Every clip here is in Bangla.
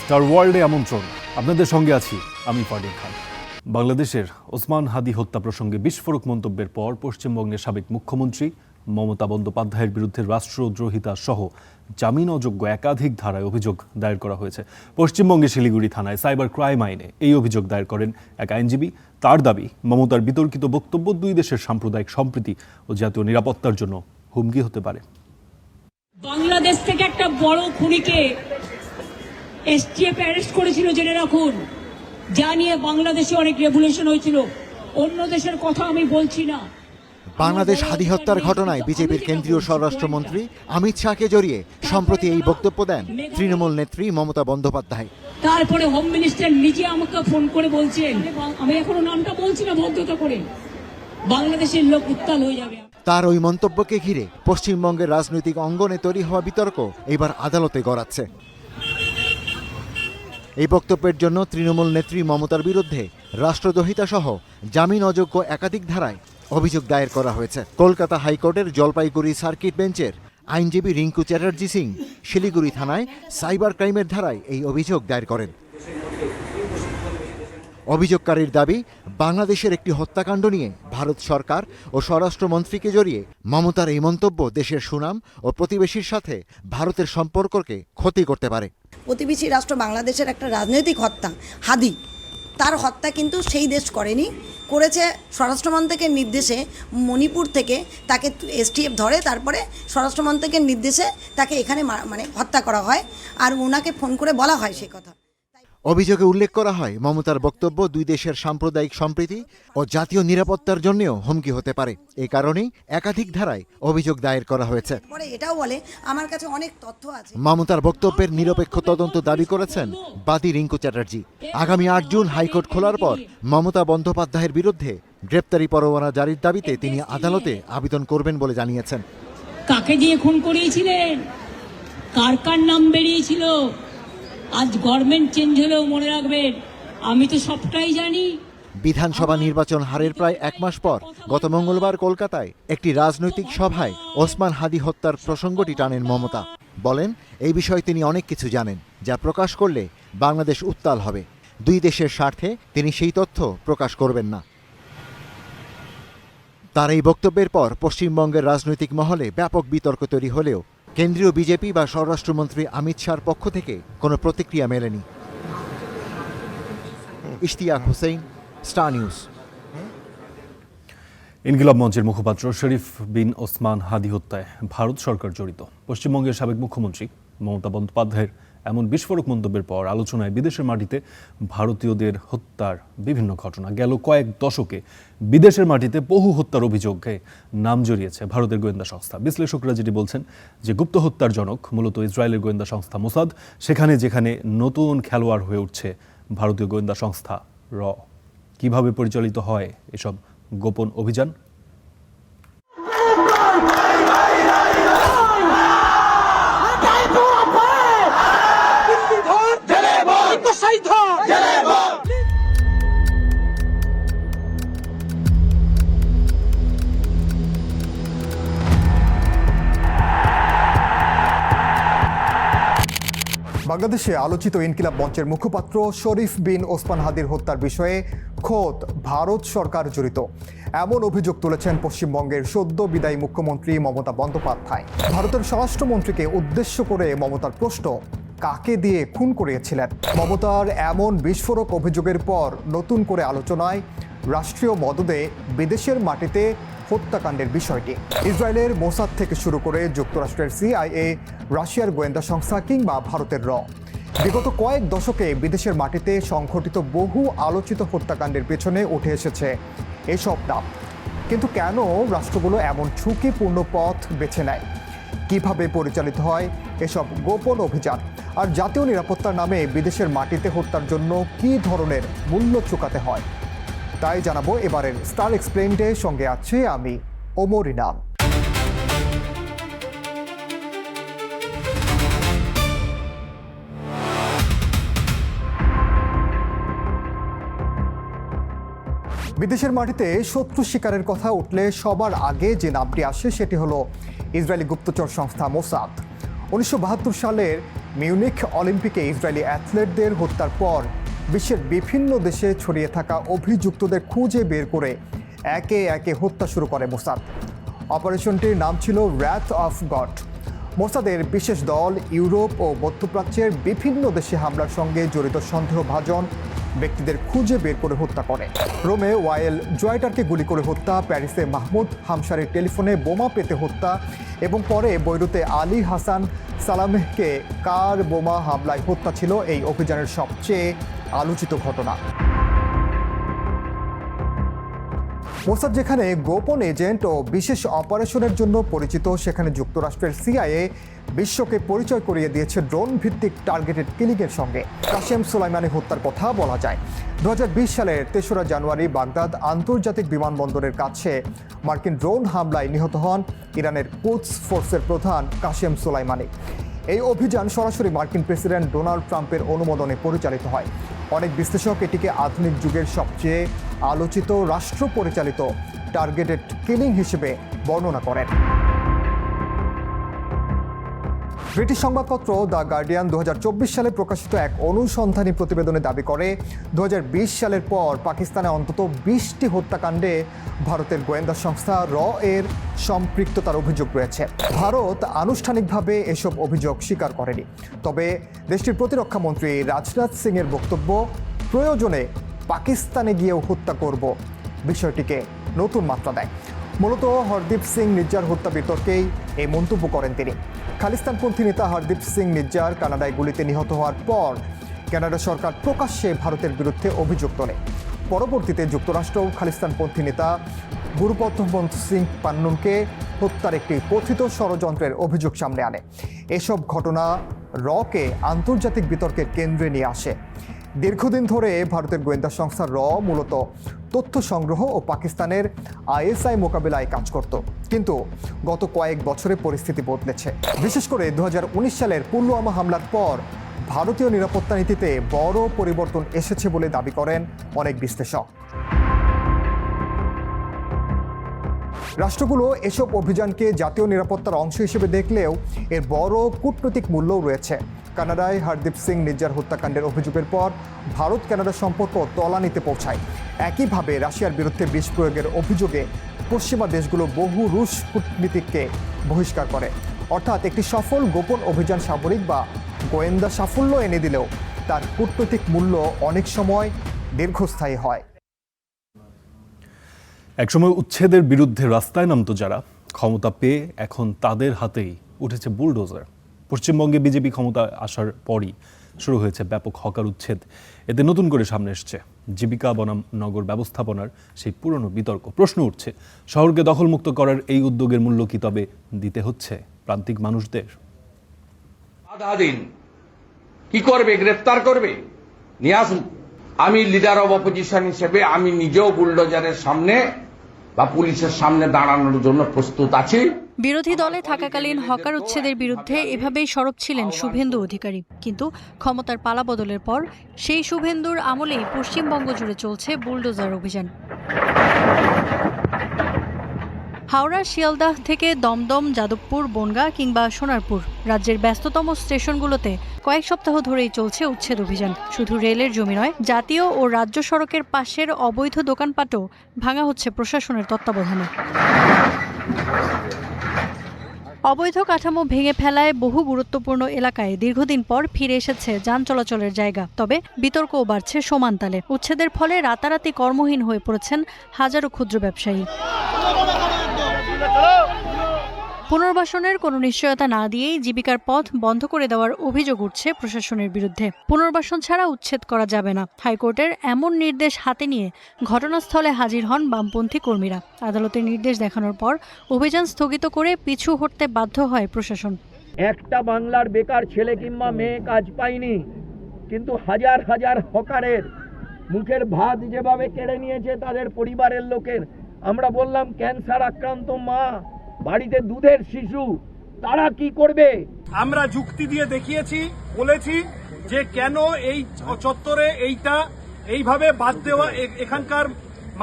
স্টার ওয়ার্ল্ডে আমন্ত্রণ। আপনাদের সঙ্গে আছি আমি ফারদিন খান। বাংলাদেশের ওসমান হাদি হত্যা প্রসঙ্গে বিস্ফোরক মন্তব্যের পর পশ্চিমবঙ্গের সাবেক মুখ্যমন্ত্রী মমতা বন্দ্যোপাধ্যায়ের বিরুদ্ধে রাষ্ট্রদ্রোহিতা সহ জামিন অযোগ্য একাধিক ধারায় অভিযোগ দায়ের করা হয়েছে। পশ্চিমবঙ্গের শিলিগুড়ি থানায় সাইবার ক্রাইম আইনে এই অভিযোগ দায়ের করেন এক আইনজীবী। তার দাবি, মমতার বিতর্কিত বক্তব্য দুই দেশের সাম্প্রদায়িক সম্প্রীতি ও জাতীয় নিরাপত্তার জন্য হুমকি হতে পারে। বাংলাদেশ থেকে একটা বড় খুনিকে এসটিএফ অ্যারেস্ট করেছিল, জেনে রাখুন। যা নিয়ে বাংলাদেশে অনেক রেভুলেশন হয়েছিল। অন্য দেশের কথা আমি বলছি না। বাংলাদেশ হাদি হত্যার ঘটনায় বিজেপির কেন্দ্রীয় স্বরাষ্ট্রমন্ত্রী অমিত শাহকে জড়িয়ে সম্প্রতি এই বক্তব্য দেন তৃণমূল নেত্রী মমতা বন্দ্যোপাধ্যায়। তারপরে হোম মিনিস্টার নিজে আমাকে ফোন করে বলছেন, আমি এখনো নামটা বলছি না ভদ্রতা করে, বাংলাদেশের লোক উত্তাল হয়ে যাবে। তার ওই মন্তব্যকে ঘিরে পশ্চিমবঙ্গের রাজনৈতিক অঙ্গনে তৈরি হওয়া বিতর্ক এবার আদালতে গড়াচ্ছে। এই বক্তব্যের জন্য তৃণমূল নেত্রী মমতার বিরুদ্ধে রাষ্ট্রদ্রোহিতা সহ জামিন অযোগ্য একাধিক ধারায় অভিযোগ দায়ের করা হয়েছে। কলকাতা হাইকোর্টের জলপাইগুড়ি সার্কিট বেঞ্চের আইনজীবী রিঙ্কু চ্যাটার্জি সিং শিলিগুড়ি থানায় সাইবার ক্রাইমের ধারায় এই অভিযোগ দায়ের করেন। অভিযোগকারীর দাবি, বাংলাদেশের একটি হত্যাকাণ্ড নিয়ে ভারত সরকার ও স্বরাষ্ট্রমন্ত্রীকে জড়িয়ে মমতার এই মন্তব্য দেশের সুনাম ও প্রতিবেশীর সাথে ভারতের সম্পর্ককে ক্ষতি করতে পারে। প্রতিবেশী রাষ্ট্র বাংলাদেশের একটা রাজনৈতিক হত্যা হাদি, তার হত্যা কিন্তু সেই দেশ করেনি, করেছে স্বরাষ্ট্রমন্ত্রকের নির্দেশে। মণিপুর থেকে তাকে এসটিএফ ধরে, তারপরে স্বরাষ্ট্রমন্ত্রকের নির্দেশে তাকে এখানে হত্যা করা হয়, আর ওনাকে ফোন করে বলা হয় সে কথা। অভিযোগে উল্লেখ করা হয়, মমতার বক্তব্য দুই দেশের সাম্প্রদায়িক সম্প্রীতি ও জাতীয় নিরাপত্তার জন্যও হুমকি হতে পারে। এই কারণেই একাধিক ধারায় অভিযোগ দায়ের করা হয়েছে। পরে এটাও বলে, আমার কাছে অনেক তথ্য আছে। মমতার বক্তব্যের নিরপেক্ষ তদন্ত দাবি করেছেন বাদী রিঙ্কু চ্যাটার্জি। আগামী 8 জুন হাইকোর্ট খোলার পর মমতা বন্দ্যোপাধ্যায়ের বিরুদ্ধে গ্রেপ্তারি পরোয়ানা জারির দাবিতে তিনি আদালতে আবেদন করবেন বলে জানিয়েছেন। কাকে দিয়ে খুন করিয়েছিলেন, কার কার নাম বেরিয়েছিল, আজ গভর্নমেন্ট চেঞ্জ হলেও মনে রাখবেন আমি তো সবটাই জানি। বিধানসভা নির্বাচন হারের প্রায় 1 মাস পর গত মঙ্গলবার কলকাতায় একটি রাজনৈতিক সভায় ওসমান হাদি হত্যার প্রসঙ্গটি টানেন মমতা। বলেন, এই বিষয়ে তিনি অনেক কিছু জানেন, যা প্রকাশ করলে বাংলাদেশ উত্তাল হবে। দুই দেশের স্বার্থে তিনি সেই তথ্য প্রকাশ করবেন না। তার এই বক্তব্যের পর পশ্চিমবঙ্গের রাজনৈতিক মহলে ব্যাপক বিতর্ক তৈরি হলেও কেন্দ্রীয় বিজেপি বা স্বরাষ্ট্রমন্ত্রী অমিত শাহর পক্ষ থেকে কোনো প্রতিক্রিয়া মেলেনি। Ishtiaq Hossain, star news. ইনকিলাব মঞ্চের মুখপাত্র শরীফ বিন ওসমান হাদি হত্যায় ভারত সরকার জড়িত। পশ্চিমবঙ্গের সাবেক মুখ্যমন্ত্রী মমতা বন্দ্যোপাধ্যায়ের এমন বিস্ফোরক মন্তব্যের পর আলোচনায় বিদেশের মাটিতে ভারতীয়দের হত্যার বিভিন্ন ঘটনা। গেল কয়েক দশকে বিদেশের মাটিতে বহু হত্যার অভিযোগে নাম জড়িয়েছে ভারতের গোয়েন্দা সংস্থা। বিশ্লেষকরা যেটি বলছেন যে গুপ্ত হত্যার জনক মূলত ইসরায়েলের গোয়েন্দা সংস্থা মোসাদ। সেখানে যেখানে নতুন খেলোয়াড় হয়ে উঠছে ভারতীয় গোয়েন্দা সংস্থা র। কিভাবে পরিচালিত হয় এসব গোপন অভিযান? বাংলাদেশে আলোচিত ইনকিলাব মঞ্চের মুখপাত্র শরীফ বিন ওসমান হাদির হত্যার বিষয়ে খোদ ভারত সরকার জড়িত এমন অভিযোগ তুলেছেন পশ্চিমবঙ্গের সদ্য বিদায়ী মুখ্যমন্ত্রী মমতা বন্দ্যোপাধ্যায়। ভারতের স্বরাষ্ট্রমন্ত্রীকে উদ্দেশ্য করে মমতার প্রশ্ন, কাকে দিয়ে খুন করিয়েছিলেন? মমতার এমন বিস্ফোরক অভিযোগের পর নতুন করে আলোচনায় রাষ্ট্রীয় মদদে বিদেশের মাটিতে হত্যাকাণ্ডের বিষয়টি। ইসরায়েলের মোসাদ থেকে শুরু করে যুক্তরাষ্ট্রের সিআইএ, রাশিয়ার গোয়েন্দা সংস্থা কিংবা ভারতের র, বিগত কয়েক দশকে বিদেশের মাটিতে সংঘটিত বহু আলোচিত হত্যাকাণ্ডের পেছনে উঠে এসেছে এসব নাম। কিন্তু কেন রাষ্ট্রগুলো এমন ঝুঁকিপূর্ণ পথ বেছে নেয়? কিভাবে পরিচালিত হয় এসব গোপন অভিযান? আর জাতীয় নিরাপত্তার নামে বিদেশের মাটিতে হত্যার জন্য কী ধরনের মূল্য চুকাতে হয়? তাই জানাবো এবারের স্টার এক্সপ্লেইনডে। সঙ্গে আছে আমি ওমর ইনাম। বিদেশের মাটিতে শত্রু শিকারের কথা উঠলে সবার আগে যে নামটি আসে সেটি হলো ইসরায়েলি গুপ্তচর সংস্থা মোসাদ। 1972 সালের মিউনিখ অলিম্পিকে ইসরায়েলি অ্যাথলেটদের হত্যার পর বিশ্বের বিভিন্ন দেশে ছড়িয়ে থাকা অভিযুক্তদের খুঁজে বের করে একে একে হত্যা শুরু করে মোসাদ। অপারেশনটির নাম ছিল র্যাথ অফ গড। মোসাদের বিশেষ দল ইউরোপ ও মধ্যপ্রাচ্যের বিভিন্ন দেশে হামলার সঙ্গে জড়িত সন্দেহভাজন ব্যক্তিদের খুঁজে বের করে হত্যা করে। রোমে ওয়াইল জয়টারকে গুলি করে হত্যা, প্যারিসে মাহমুদ হামশারের টেলিফোনে বোমা পেতে হত্যা এবং পরে বৈরুতে আলী হাসান সালামেহকে কার বোমা হামলায় হত্যা ছিল এই অভিযানের সবচেয়ে আলোচিত ঘটনা। মোসাদ যেখানে গোপন এজেন্ট ও বিশেষ অপারেশনের জন্য পরিচিত, সেখানে যুক্তরাষ্ট্রের সিআইএ বিশ্বকে পরিচয় করিয়ে দিয়েছে ড্রোন ভিত্তিক টার্গেটেড কিলিংয়ের সঙ্গে। কাশেম সোলাইমানি হত্যার কথা বলা যায়। 2020 সালের 3রা জানুয়ারি বাগদাদ আন্তর্জাতিক বিমানবন্দরের কাছে মার্কিন ড্রোন হামলায় নিহত হন ইরানের কুদস ফোর্সের প্রধান কাশেম সোলাইমানি। এই অভিযান সরাসরি মার্কিন প্রেসিডেন্ট ডোনাল্ড ট্রাম্পের অনুমোদনে পরিচালিত হয়। অনেক বিশ্লেষক এটিকে আধুনিক যুগের সবচেয়ে আলোচিত রাষ্ট্র পরিচালিত টার্গেটেড কিলিং হিসেবে বর্ণনা করেন। ব্রিটিশ সংবাদপত্র দ্য গার্ডিয়ান 2024 সালে প্রকাশিত এক অনুসন্ধানী প্রতিবেদনে দাবি করে 2020 সালের পর পাকিস্তানে অন্তত 20টি হত্যাকাণ্ডে ভারতের গোয়েন্দা সংস্থা র এর সম্পৃক্ততার অভিযোগ রয়েছে। ভারত আনুষ্ঠানিকভাবে এসব অভিযোগ স্বীকার করেনি, তবে দেশটির প্রতিরক্ষা মন্ত্রী রাজনাথ সিং এর বক্তব্য, প্রয়োজনে পাকিস্তানে গিয়েও হত্যা করব, বিষয়টিকে নতুন মাত্রা দেয়। মূলত হরদীপ সিং নিজ্জার হত্যা বিতর্কেই এই মন্তব্য করেন তিনি। খালিস্তানপন্থী নেতা হরদীপ সিং নিজ্জার কানাডায় গুলিতে নিহত হওয়ার পর কানাডা সরকার প্রকাশ্যে ভারতের বিরুদ্ধে অভিযোগ তোলে। পরবর্তীতে যুক্তরাষ্ট্র খালিস্তানপন্থী নেতা গুরুপদ্মবন্ত সিং পান্নুনকে হত্যার একটি কথিত ষড়যন্ত্রের অভিযোগ সামনে আনে। এসব ঘটনা রকে আন্তর্জাতিক বিতর্কের কেন্দ্রে নিয়ে আসে। দীর্ঘদিন ধরে ভারতের গোয়েন্দা সংস্থা র মূলত তথ্য সংগ্রহ ও পাকিস্তানের আইএসআই মোকাবিলায় কাজ করত, কিন্তু গত কয়েক বছরে পরিস্থিতি বদলেছে। বিশেষ করে 2019 সালের পুলওয়ামা হামলার পর ভারতীয় নিরাপত্তা নীতিতে বড় পরিবর্তন এসেছে বলে দাবি করেন অনেক বিশ্লেষক। রাষ্ট্রগুলো এসব অভিযানকে জাতীয় নিরাপত্তার অংশ হিসেবে দেখলেও এর বড় কূটনৈতিক মূল্যও রয়েছে। কানাডায় হরদীপ সিং নিজ্জার হত্যাকাণ্ডের অভিযোগের পর ভারত কানাডা সম্পর্ক তলানিতে পৌঁছায়। একইভাবে রাশিয়ার বিরুদ্ধে বিষ প্রয়োগের অভিযোগে পশ্চিমা দেশগুলো বহু রুশ কূটনীতিককে বহিষ্কার করে। অর্থাৎ একটি সফল গোপন অভিযান সামরিক বা গোয়েন্দা সাফল্য এনে দিলেও তার কূটনৈতিক মূল্য অনেক সময় দীর্ঘস্থায়ী হয়। একসময় উচ্ছেদের বিরুদ্ধে রাস্তায় নামতো যারা, ক্ষমতা পেয়ে এখন তাদের হাতেই উঠেছে বুলডোজার। পশ্চিমবঙ্গে বিজেপি ক্ষমতা আসার পরই শুরু হয়েছে ব্যাপক হকার উচ্ছেদ। এতে নতুন করে সামনে এসছে জীবিকা বনাম নগর ব্যবস্থাপনার সেই পুরনো বিতর্ক। প্রশ্ন উঠছে, শহরকে দখলমুক্ত করার এই উদ্যোগের মূল্য কি তবে দিতে হচ্ছে প্রান্তিক মানুষদের? আধা দিন কি করবে? গ্রেফতার করবে, নিয়ে আসুন। আমি লিডার অব অপোজিশন হিসেবে আমি নিজেও বুলডোজারের সামনে বা পুলিশের সামনে দাঁড়ানোর জন্য প্রস্তুত আছি। বিরোধী দলে থাকাকালীন হকার উচ্ছেদের বিরুদ্ধে এভাবেই সরব ছিলেন শুভেন্দু অধিকারী, কিন্তু ক্ষমতার পালাবদলের পর সেই শুভেন্দুর আমলেই পশ্চিমবঙ্গ জুড়ে চলছে বুলডোজার অভিযান। হাওড়া, শিয়ালদাহ থেকে দমদম, যাদবপুর, বনগাঁ কিংবা সোনারপুর রাজ্যের ব্যস্ততম স্টেশনগুলোতে কয়েক সপ্তাহ ধরেই চলছে উচ্ছেদ অভিযান। শুধু রেলের জমি নয়, জাতীয় ও রাজ্য সড়কের পাশের অবৈধ দোকানপাটও ভাঙা হচ্ছে প্রশাসনের তত্ত্বাবধানে। অবৈধ কাঠামো ভেঙে ফেলায় বহু গুরুত্বপূর্ণ এলাকায় দীর্ঘদিন পর ফিরে এসেছে যান চলাচলের জায়গা। তবে বিতর্কও বাড়ছে সমান তালে। উচ্ছেদের ফলে রাতারাতি কর্মহীন হয়ে পড়েছেন হাজারো ক্ষুদ্র ব্যবসায়ী। পুনর্বাসনের কোনো নিশ্চয়তা না দিয়েই জীবিকার পথ বন্ধ করে দেওয়ার অভিযোগ উঠছে প্রশাসনের বিরুদ্ধে। পুনর্বাসন ছাড়া উচ্ছেদ করা যাবে না, হাইকোর্টের এমন নির্দেশ হাতে নিয়ে ঘটনাস্থলে হাজির হন বামপন্থী কর্মীরা। আদালতের নির্দেশ দেখানোর পর অভিযান স্থগিত করে পিছু হটতে বাধ্য হয় প্রশাসন। একটা বাংলার বেকার ছেলে কিংবা মেয়ে কাজ পায়নি, কিন্তু হাজার হাজার হকারের মুখের ভাত যেভাবে কেড়ে নিয়েছে তাদের পরিবারের লোকের। আমরা বললাম ক্যান্সার আক্রান্ত মা, বাড়িতে দুধের শিশু, তারা কি করবে? আমরা যুক্তি দিয়ে দেখিয়েছি, বলেছি যে কেন এই চত্বরে এইভাবে বাদ দেওয়া। এখানকার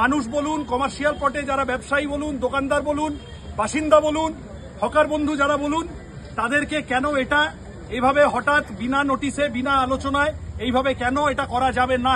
মানুষ বলুন, কমার্শিয়াল পটে যারা ব্যবসায়ী বলুন, দোকানদার বলুন, বাসিন্দা বলুন, হকার বন্ধু যারা বলুন, তাদেরকে কেন এটা এইভাবে হঠাৎ বিনা নোটিশে বিনা আলোচনায় এইভাবে কেন এটা করা যাবে না।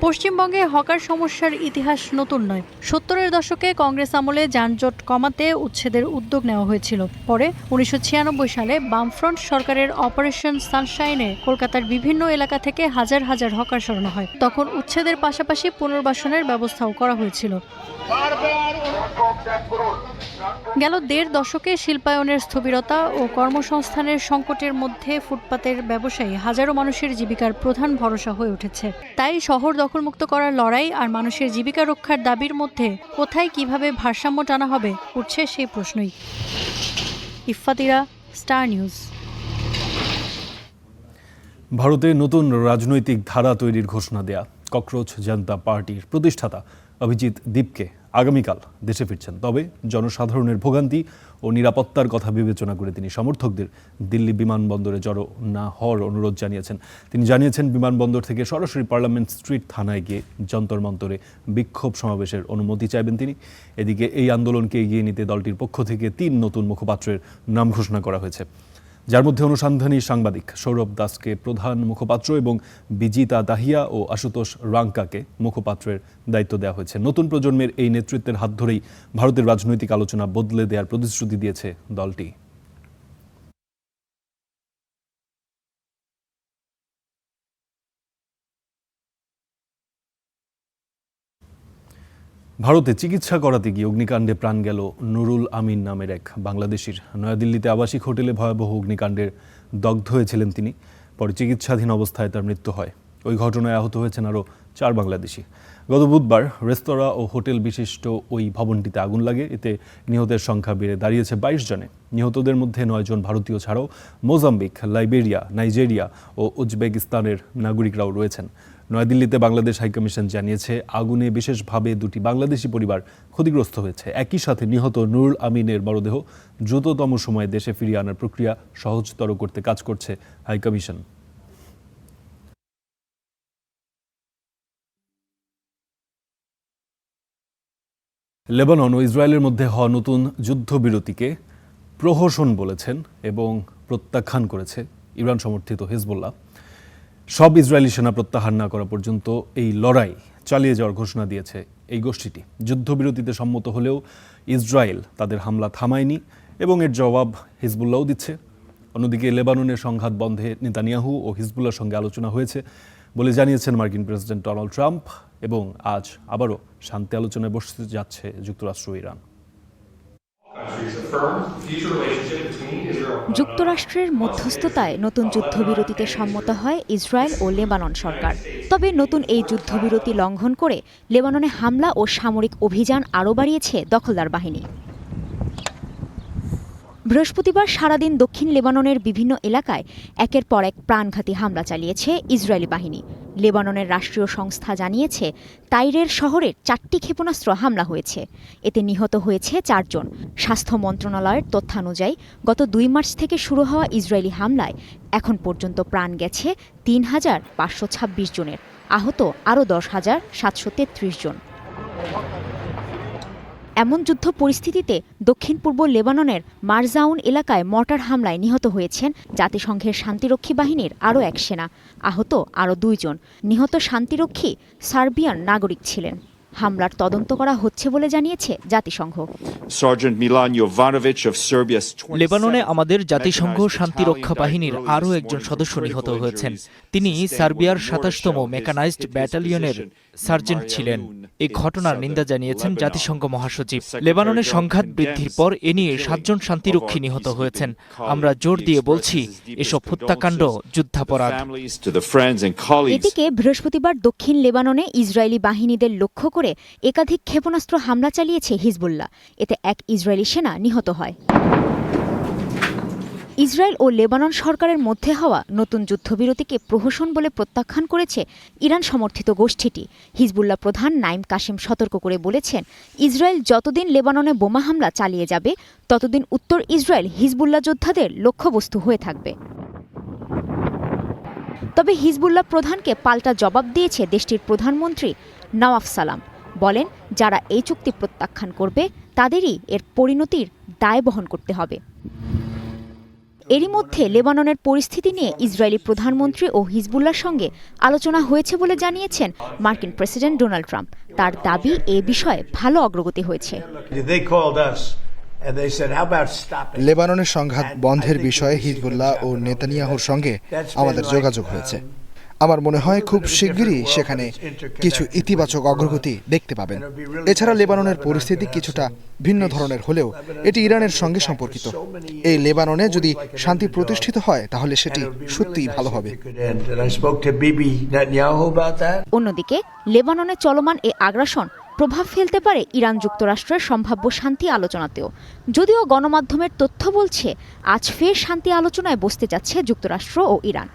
পশ্চিমবঙ্গে হকার সমস্যার ইতিহাস নতুন নয়। 70-এর দশকে কংগ্রেস আমলে যানজট কমাতে উচ্ছেদের উদ্যোগ নেওয়া হয়েছিল। পরে 1996 সালে বামফ্রন্ট সরকারের অপারেশন সানশাইনে কলকাতার বিভিন্ন এলাকা থেকে হাজার হাজার হকার সরানো হয়। তখন উচ্ছেদের পাশাপাশি পুনর্বাসনের ব্যবস্থাও করা হয়েছিল। গেল 1.5 দশকে শিল্পায়নের স্থবিরতা ও কর্মসংস্থানের সংকটের মধ্যে ফুটপাতের ব্যবসায়ী হাজারো মানুষের জীবিকার প্রধান ভরসা হয়ে উঠেছে। তাই শহর দখলমুক্ত করার লড়াই আর মানুষের জীবিকা রক্ষার দাবির মধ্যে কোথায় কিভাবে ভারসাম্য টানা হবে উঠছে সেই প্রশ্নই। ইফফাতিরা, স্টার নিউজ। ভারতে নতুন রাজনৈতিক ধারা তৈরির ঘোষণা দেয়া ককরোচ জনতা পার্টির প্রতিষ্ঠাতা অভিজিৎ দীপকে আগামীকাল দেশে ফিরছেন। তবে জনসাধারণের ভোগান্তি ও নিরাপত্তার কথা বিবেচনা করে তিনি সমর্থকদের দিল্লি বিমানবন্দরে জড়ো না হওয়ার অনুরোধ জানিয়েছেন। তিনি জানিয়েছেন, বিমানবন্দর থেকে সরাসরি পার্লামেন্ট স্ট্রিট থানায় গিয়ে যন্তর মন্তরে বিক্ষোভ সমাবেশের অনুমতি চাইবেন তিনি। এদিকে এই আন্দোলনকে এগিয়ে নিতে দলটির পক্ষ থেকে 3 নতুন মুখপাত্রের নাম ঘোষণা করা হয়েছে, যার মধ্যে অনুসন্ধানী সাংবাদিক সৌরভ দাসকে প্রধান মুখপাত্র এবং বিজিতা দাহিয়া ও আশুতোষ রাঙ্কাকে মুখপাত্রের দায়িত্ব দেওয়া হয়েছে। নতুন প্রজন্মের এই নেতৃত্বের হাত ধরেই ভারতের রাজনৈতিক আলোচনা বদলে দেওয়ার প্রতিশ্রুতি দিয়েছে দলটি। ভারতে চিকিৎসা করাতে গিয়ে অগ্নিকাণ্ডে প্রাণ গেল নুরুল আমিন নামের এক বাংলাদেশির। নয়াদিল্লিতে আবাসিক হোটেলে ভয়াবহ অগ্নিকাণ্ডের দগ্ধ হয়েছিলেন তিনি। পরে চিকিৎসাধীন অবস্থায় তার মৃত্যু হয়। ওই ঘটনায় আহত হয়েছেন আরও 4 বাংলাদেশি। গত বুধবার রেস্তোরাঁ ও হোটেল বিশিষ্ট ওই ভবনটিতে আগুন লাগে। এতে নিহতের সংখ্যা বেড়ে দাঁড়িয়েছে 22 জনে। নিহতদের মধ্যে 9 জন ভারতীয় ছাড়াও মোজাম্বিক, লাইবেরিয়া, নাইজেরিয়া ও উজবেকিস্তানের নাগরিকরাও রয়েছেন। নয়াদিল্লিতে বাংলাদেশ হাইকমিশন জানিয়েছে, আগুনে বিশেষভাবে 2টি বাংলাদেশি পরিবার ক্ষতিগ্রস্ত হয়েছে। একই সাথে নিহত নুরুল আমিনের মরদেহ দ্রুততম সময়ে দেশে ফিরিয়ে আনার প্রক্রিয়া সহজতর করতে কাজ করছে হাইকমিশন। লেবানন ও ইসরায়েলের মধ্যে হওয়া নতুন যুদ্ধবিরতিকে প্রহসন বলেছেন এবং প্রত্যাখ্যান করেছে ইরান সমর্থিত হিজবুল্লাহ। সব ইসরায়েলি সেনা প্রত্যাহার না করা পর্যন্ত এই লড়াই চালিয়ে যাওয়ার ঘোষণা দিয়েছে এই গোষ্ঠীটি। যুদ্ধবিরতিতে সম্মত হলেও ইসরায়েল তাদের হামলা থামায়নি এবং এর জবাব হিজবুল্লাহও দিচ্ছে। অন্যদিকে লেবাননের সংঘাত বন্ধে নেতানিয়াহু ও হিজবুল্লাহর সঙ্গে আলোচনা হয়েছে বলে জানিয়েছেন মার্কিন প্রেসিডেন্ট ডোনাল্ড ট্রাম্প, এবং আজ আবারও শান্তি আলোচনায় বসতে যাচ্ছে যুক্তরাষ্ট্র ও ইরান। যুক্তরাষ্ট্রের মধ্যস্থতায় নতুন যুদ্ধবিরতিতে সম্মত হয় ইসরায়েল ও লেবানন সরকার। তবে নতুন এই যুদ্ধবিরতি লঙ্ঘন করে লেবাননে হামলা ও সামরিক অভিযান আরও বাড়িয়েছে দখলদার বাহিনী। বৃহস্পতিবার সারাদিন দক্ষিণ লেবাননের বিভিন্ন এলাকায় একের পর এক প্রাণঘাতী হামলা চালিয়েছে ইসরায়েলি বাহিনী। লেবাননের রাষ্ট্রীয় সংস্থা জানিয়েছে, তাইরের শহরের 4টি ক্ষেপণাস্ত্র হামলা হয়েছে। এতে নিহত হয়েছে 4 জন। স্বাস্থ্য মন্ত্রণালয়ের তথ্যানুযায়ী গত 2 মার্চ থেকে শুরু হওয়া ইসরায়েলি হামলায় এখন পর্যন্ত প্রাণ গেছে 3,526 জনের, আহত আরও 10,733 জন। এমন যুদ্ধ পরিস্থিতিতে দক্ষিণ পূর্ব লেবাননের মারজাউন এলাকায় মর্টার হামলায় নিহত হয়েছেন জাতিসংঘের শান্তিরক্ষী বাহিনীর আরও 1 সেনা, আহত আরও 2 জন। নিহত শান্তিরক্ষী সার্বিয়ান নাগরিক ছিলেন। হামলার তদন্ত করা হচ্ছে বলে জানিয়েছে জাতিসংঘ। লেবাননে আমাদের জাতিসংঘ শান্তিরক্ষা বাহিনীর আরও একজন সদস্য নিহত হয়েছেন। তিনি সার্বিয়ার 27তম মেকানাইজড ব্যাটালিয়নের সার্জেন্ট ছিলেন। এই ঘটনার নিন্দা জানিয়েছেন জাতিসংঘ মহাসচিব। লেবাননের সংঘাত বৃদ্ধির পর এ নিয়ে 7 জন শান্তিরক্ষী নিহত হয়েছেন। আমরা জোর দিয়ে বলছি, এসব হত্যাকাণ্ড যুদ্ধাপরাধ। এদিকে বৃহস্পতিবার দক্ষিণ লেবাননে ইসরায়েলি বাহিনীদের লক্ষ্য করে একাধিক ক্ষেপণাস্ত্র হামলা চালিয়েছে হিজবুল্লাহ। এতে 1 ইসরায়েলি সেনা নিহত হয়। ইসরায়েল ও লেবানন সরকারের মধ্যে হওয়া নতুন যুদ্ধবিরতিকে প্রহসন বলে প্রত্যাখ্যান করেছে ইরান সমর্থিত গোষ্ঠীটি। হিজবুল্লাহ প্রধান নাইম কাশেম সতর্ক করে বলেছেন, ইসরায়েল যতদিন লেবাননে বোমা হামলা চালিয়ে যাবে ততদিন উত্তর ইসরায়েল হিজবুল্লাহ যোদ্ধাদের লক্ষ্যবস্তু হয়ে থাকবে। তবে হিজবুল্লাহ প্রধানকে পাল্টা জবাব দিয়েছে দেশটির প্রধানমন্ত্রী নওয়াফ সালাম। বলেন, যারা এই চুক্তি প্রত্যাখ্যান করবে তাদেরই এর পরিণতির দায় বহন করতে হবে। এরই মধ্যে লেবাননের পরিস্থিতি নিয়ে ইসরায়েলি প্রধানমন্ত্রী ও হিজবুল্লাহর সঙ্গে আলোচনা হয়েছে বলে জানিয়েছেন মার্কিন প্রেসিডেন্ট ডোনাল্ড ট্রাম্প। তার দাবি এ বিষয়ে ভালো অগ্রগতি হয়েছে। লেবাননের সংঘাত বন্ধের বিষয়ে হিজবুল্লাহ ও নেতানিয়াহুর সঙ্গে আমাদের যোগাযোগ হয়েছে। আমার মনে হয় খুব শিগগিরই সেখানে কিছু ইতিবাচক অগ্রগতি দেখতে পাবেন। এছাড়া লেবাননের পরিস্থিতি কিছুটা ভিন্ন ধরনের হলেও এটি ইরানের সঙ্গে সম্পর্কিত। এই লেবাননে যদি শান্তি প্রতিষ্ঠিত হয় তাহলে সেটি সত্যিই ভালো হবে। অন্যদিকে লেবাননে চলমান এই আগ্রাসন প্রভাব ফেলতে পারে ইরান যুক্তরাষ্ট্রের সম্ভাব্য শান্তি আলোচনাতেও। যদিও গণমাধ্যমের তথ্য বলছে আজ ফের শান্তি আলোচনায় বসতে যাচ্ছে যুক্তরাষ্ট্র ও ইরান।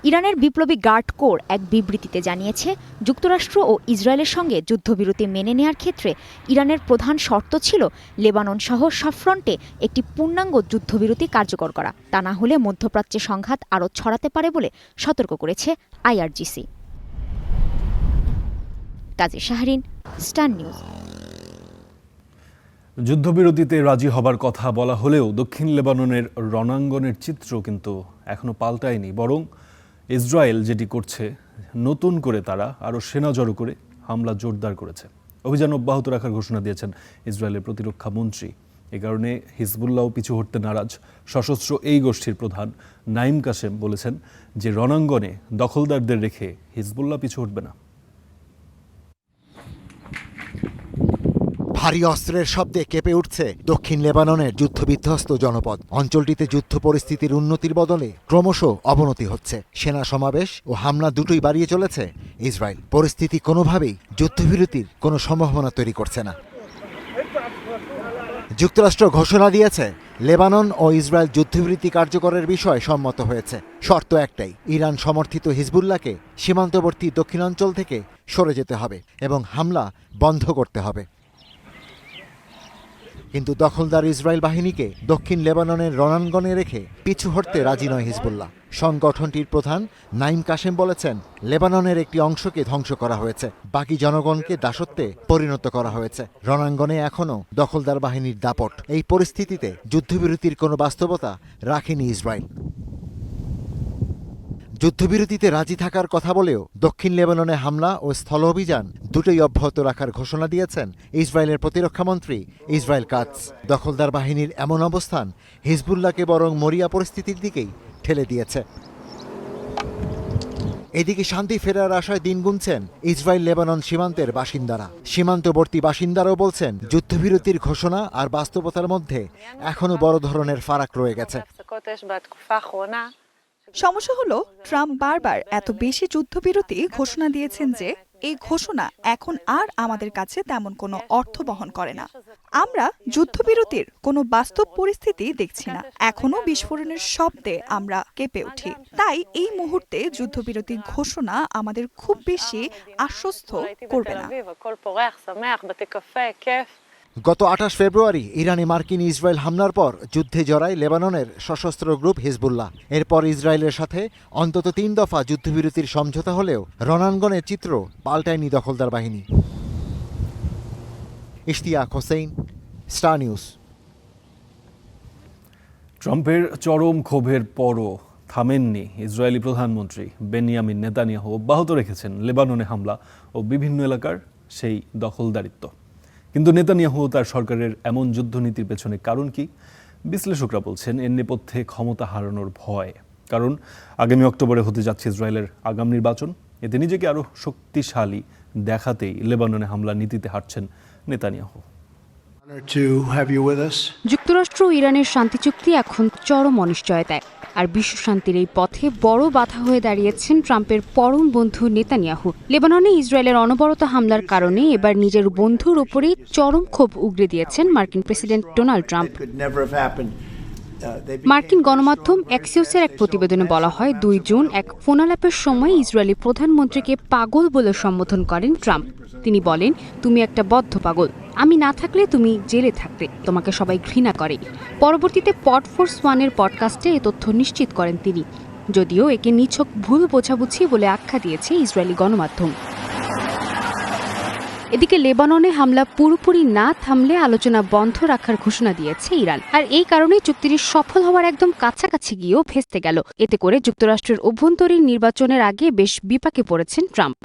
ইরানের বিপ্লবী গার্ড কোর এক বিবৃতিতে জানিয়েছে, যুক্তরাষ্ট্র ও ইসরায়েলের সঙ্গে যুদ্ধবিরতি মেনে নেওয়ার ক্ষেত্রে ইরানের প্রধান শর্ত ছিল লেবানন সহ সব ফ্রন্টে একটি পূর্ণাঙ্গ যুদ্ধবিরতি কার্যকর করা। তা না হলে মধ্যপ্রাচ্যে সংঘাত আরও ছড়াতে পারে বলে সতর্ক করেছে IRGC। কাজী শাহরিন, স্টার নিউজ। যুদ্ধবিরতিতে রাজি হবার কথা বলা হলেও দক্ষিণ লেবাননের রণাঙ্গনের চিত্র কিন্তু এখনো পাল্টায়নি, বরং ইসরায়েল যেটি করছে, নতুন করে তারা আরও সেনা জড়ো করে হামলা জোরদার করেছে। অভিযান অব্যাহত রাখার ঘোষণা দিয়েছেন ইসরায়েলের প্রতিরক্ষা মন্ত্রী। এ কারণে হিজবুল্লাহও পিছু হটতে নারাজ। সশস্ত্র এই গোষ্ঠীর প্রধান নাইম কাসেম বলেছেন যে রণাঙ্গনে দখলদারদের রেখে হিজবুল্লাহ পিছু হটবে না। ভারী অস্ত্রের শব্দে কেঁপে উঠছে দক্ষিণ লেবাননের যুদ্ধবিধ্বস্ত জনপদ। অঞ্চলটিতে যুদ্ধ পরিস্থিতির উন্নতির বদলে ক্রমশ অবনতি হচ্ছে। সেনা সমাবেশ ও হামলা দুটোই বাড়িয়ে চলেছে ইসরায়েল। পরিস্থিতি কোনোভাবেই যুদ্ধবিরতির কোনো সম্ভাবনা তৈরি করছে না। যুক্তরাষ্ট্র ঘোষণা দিয়েছে লেবানন ও ইসরায়েল যুদ্ধবিরতি কার্যকরের বিষয়ে সম্মত হয়েছে। শর্ত একটাই, ইরান সমর্থিত হিজবুল্লাহকে সীমান্তবর্তী দক্ষিণাঞ্চল থেকে সরে যেতে হবে এবং হামলা বন্ধ করতে হবে। কিন্তু দখলদার ইসরায়েল বাহিনীকে দক্ষিণ লেবাননের রণাঙ্গনে রেখে পিছু হটতে রাজি নয় হিজবুল্লাহ। সংগঠনটির প্রধান নাইম কাসেম বলেছেন, লেবাননের একটি অংশকে ধ্বংস করা হয়েছে, বাকি জনগণকে দাসত্বে পরিণত করা হয়েছে। রণাঙ্গনে এখনও দখলদার বাহিনীর দাপট। এই পরিস্থিতিতে যুদ্ধবিরতির কোনো বাস্তবতা রাখেনি ইসরায়েল। যুদ্ধবিরতিতে রাজি থাকার কথা বলেও দক্ষিণ লেবাননে হামলা ও স্থল অভিযান দুটোই অব্যাহত রাখার ঘোষণা দিয়েছেন ইসরায়েলের প্রতিরক্ষামন্ত্রী ইসরায়েল কাটস। দখলদার বাহিনীর এমন অবস্থান হিজবুল্লাহকে বরং মরিয়া পরিস্থিতির দিকেই ঠেলে দিয়েছে। এদিকে শান্তি ফেরার আশায় দিন গুনছেন ইসরায়েল লেবানন সীমান্তের বাসিন্দারা। সীমান্তবর্তী বাসিন্দারাও বলছেন, যুদ্ধবিরতির ঘোষণা আর বাস্তবতার মধ্যে এখনো বড় ধরনের ফারাক রয়ে গেছে। সমস্যা হলো, ট্রাম্প বারবার এত বেশি যুদ্ধবিরতি ঘোষণা দিয়েছেন যে এই ঘোষণা এখন আর আমাদের কাছে তেমন কোনো অর্থ বহন করে না। আমরা যুদ্ধবিরতির কোনো বাস্তব পরিস্থিতি দেখছি না। এখনো বিস্ফোরণের শব্দে আমরা কেঁপে উঠি। তাই এই মুহূর্তে যুদ্ধবিরতি ঘোষণা আমাদের খুব বেশি আশ্বস্ত করবে না। গত 28 ফেব্রুয়ারি ইরানে মার্কিন ইসরায়েল হামলার পর যুদ্ধে জড়ায় লেবাননের সশস্ত্র গ্রুপ হিজবুল্লাহ। এরপর ইসরায়েলের সাথে অন্তত 3 দফা যুদ্ধবিরতির সমঝোতা হলেও রণাঙ্গনের চিত্র পাল্টায়নি দখলদার বাহিনী। Ishtiaq Hossain, star news. ট্রাম্পের চরম ক্ষোভের পরও থামেননি ইসরায়েলি প্রধানমন্ত্রী বেনিয়ামিন নেতানিয়াহু। অব্যাহত রেখেছেন লেবাননে হামলা ও বিভিন্ন এলাকার সেই দখলদারিত্ব। কিন্তু নেতানিয়াহু তার সরকারের এমন যুদ্ধনীতির পেছনে কারণ কি? বিশ্লেষকরা বলছেন এর নেপথ্যে ক্ষমতা হারানোর ভয়। কারণ আগামী অক্টোবরে হতে যাচ্ছে ইসরায়েলের আগাম নির্বাচন। এতে নিজেকে আরও শক্তিশালী দেখাতেই লেবাননে হামলা নীতিতে হাঁটছেন নেতানিয়াহু। যুক্তরাষ্ট্র ও ইরানের শান্তি চুক্তি এখন চরম অনিশ্চয়তায়, আর বিশ্ব শান্তির এই পথে বড় বাধা হয়ে দাঁড়িয়েছেন ট্রাম্পের পরম বন্ধু নেতানিয়াহু। লেবাননে ইসরায়েলের অনবরত হামলার কারণে এবার নিজের বন্ধুর উপরেই চরম ক্ষোভ উগরে দিয়েছেন মার্কিন প্রেসিডেন্ট ডোনাল্ড ট্রাম্প। মার্কিন গণমাধ্যম অ্যাক্সিওসের এক প্রতিবেদনে বলা হয়, 2 জুন এক ফোনালাপের সময় ইসরায়েলি প্রধানমন্ত্রীকে পাগল বলে সম্বোধন করেন ট্রাম্প। তিনি বলেন, তুমি একটা বদ্ধ পাগল, আমি না থাকলে তুমি জেলে থাকতে, তোমাকে সবাই ঘৃণা করে। পরবর্তীতে পডফোর্স 1-এর পডকাস্টে এ তথ্য নিশ্চিত করেন তিনি, যদিও একে নিছক ভুল বোঝাবুঝি বলে আখ্যা দিয়েছে ইসরায়েলি গণমাধ্যম। এদিকে লেবাননে হামলা পুরোপুরি না থামলে আলোচনা বন্ধ রাখার ঘোষণা দিয়েছে ইরান। আর এই কারণেই চুক্তিটি সফল হওয়ার একদম কাছাকাছি গিয়েও ভেস্তে গেল। এতে করে যুক্তরাষ্ট্রের অভ্যন্তরীণ নির্বাচনের আগে বেশ বিপাকে পড়েছেন ট্রাম্প।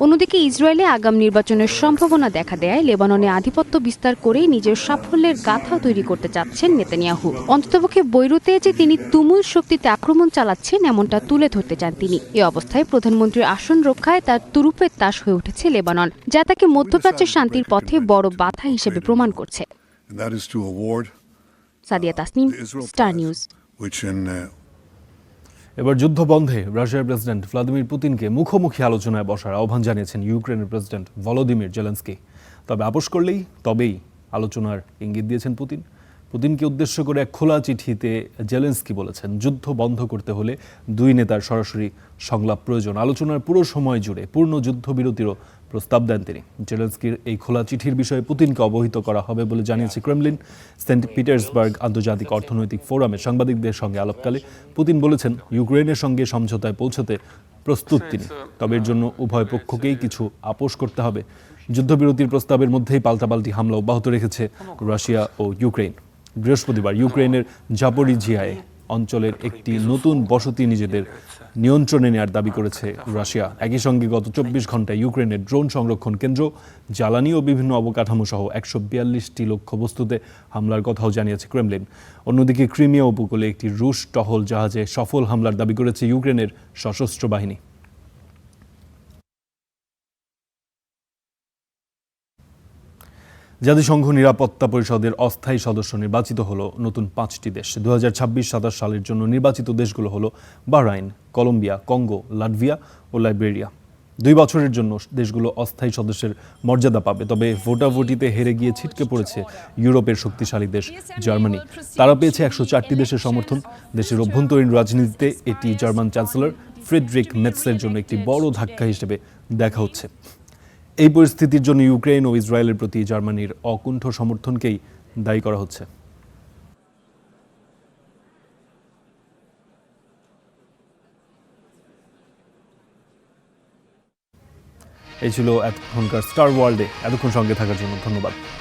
অন্যদিকে ইসরায়েলে আগাম নির্বাচনের সম্ভাবনা দেখা দেয় লেবাননে আধিপত্য বিস্তার করেই নিজের সাফল্যের গাথা তৈরি করতে চাচ্ছেন নেতানিয়াহু। অন্ততপক্ষে বৈরুতে যে তিনি তুমুল শক্তিতে আক্রমণ চালাচ্ছেন এমনটা তুলে ধরতে চান তিনি। এ অবস্থায় প্রধানমন্ত্রীর আসন রক্ষায় তার তুরুপের তাস হয়ে উঠেছে লেবানন, যা তাকে মধ্যপ্রাচ্যের শান্তির পথে বড় বাধা হিসেবে প্রমাণ করছে। Sadia Tasnim, star news. এবার যুদ্ধ বন্ধে রাশিয়ার প্রেসিডেন্ট ভ্লাদিমির পুতিনকে মুখোমুখি আলোচনায় বসার আহ্বান জানিয়েছেন ইউক্রেনের প্রেসিডেন্ট ভলোদিমির জেলেনস্কি। তবে আপোষ করলেই তবেই আলোচনার ইঙ্গিত দিয়েছেন পুতিনকে উদ্দেশ্য করে এক খোলা চিঠিতে জেলেনস্কি বলেছেন, যুদ্ধ বন্ধ করতে হলে দুই নেতার সরাসরি সংলাপ প্রয়োজন। আলোচনার পুরো সময় জুড়ে পূর্ণ যুদ্ধবিরতিরও প্রস্তাব দেন তিনি। জেলেনস্কির এই খোলা চিঠির বিষয়ে পুতিনকে অবহিত করা হবে বলে জানিয়েছে ক্রেমলিন। সেন্ট পিটার্সবার্গ আন্তর্জাতিক অর্থনৈতিক ফোরামে সাংবাদিকদের সঙ্গে আলাপকালে পুতিন বলেছেন, ইউক্রেনের সঙ্গে সমঝোতায় পৌঁছতে প্রস্তুত তিনি, তবে এর জন্য উভয় পক্ষকেই কিছু আপোষ করতে হবে। যুদ্ধবিরতির প্রস্তাবের মধ্যেই পাল্টাপাল্টি হামলা অব্যাহত রেখেছে রাশিয়া ও ইউক্রেন। বৃহস্পতিবার ইউক্রেনের জাপোরিজিয়ায় অঞ্চলের একটি নতুন বসতি নিজেদের নিয়ন্ত্রণে নেওয়ার দাবি করেছে রাশিয়া। একই সঙ্গে গত 24 ঘন্টায় ইউক্রেনের ড্রোন সংরক্ষণ কেন্দ্র, জ্বালানি ও বিভিন্ন অবকাঠামো সহ 142টি লক্ষ্যবস্তুতে হামলার কথাও জানিয়েছে ক্রেমলিন। অন্যদিকে ক্রিমিয়া উপকূলে একটি রুশ টহল জাহাজে সফল হামলার দাবি করেছে ইউক্রেনের সশস্ত্র বাহিনী। জাতিসংঘ নিরাপত্তা পরিষদের অস্থায়ী সদস্য নির্বাচিত হলো নতুন 5টি দেশ। 2026-27 সালের জন্য নির্বাচিত দেশগুলো হলো বাহরাইন, কলম্বিয়া, কঙ্গো, লাটভিয়া ও লাইবেরিয়া। 2 বছরের জন্য দেশগুলো অস্থায়ী সদস্যের মর্যাদা পাবে। তবে ভোটাভুটিতে হেরে গিয়ে ছিটকে পড়েছে ইউরোপের শক্তিশালী দেশ জার্মানি। তারা পেয়েছে 104টি দেশের সমর্থন। দেশের অভ্যন্তরীণ রাজনীতিতে এটি জার্মান চ্যান্সেলর ফ্রিডরিখ মেটসের জন্য একটি বড় ধাক্কা হিসেবে দেখা হচ্ছে। এই পরিস্থিতির জন্য ইউক্রেন ও ইসরায়েলের প্রতি জার্মানির অকুণ্ঠ সমর্থনকেই দায়ী করা হচ্ছে। এই ছিল এতক্ষণকার স্টার ওয়ার্ল্ডে। এতক্ষণ সঙ্গে থাকার জন্য ধন্যবাদ।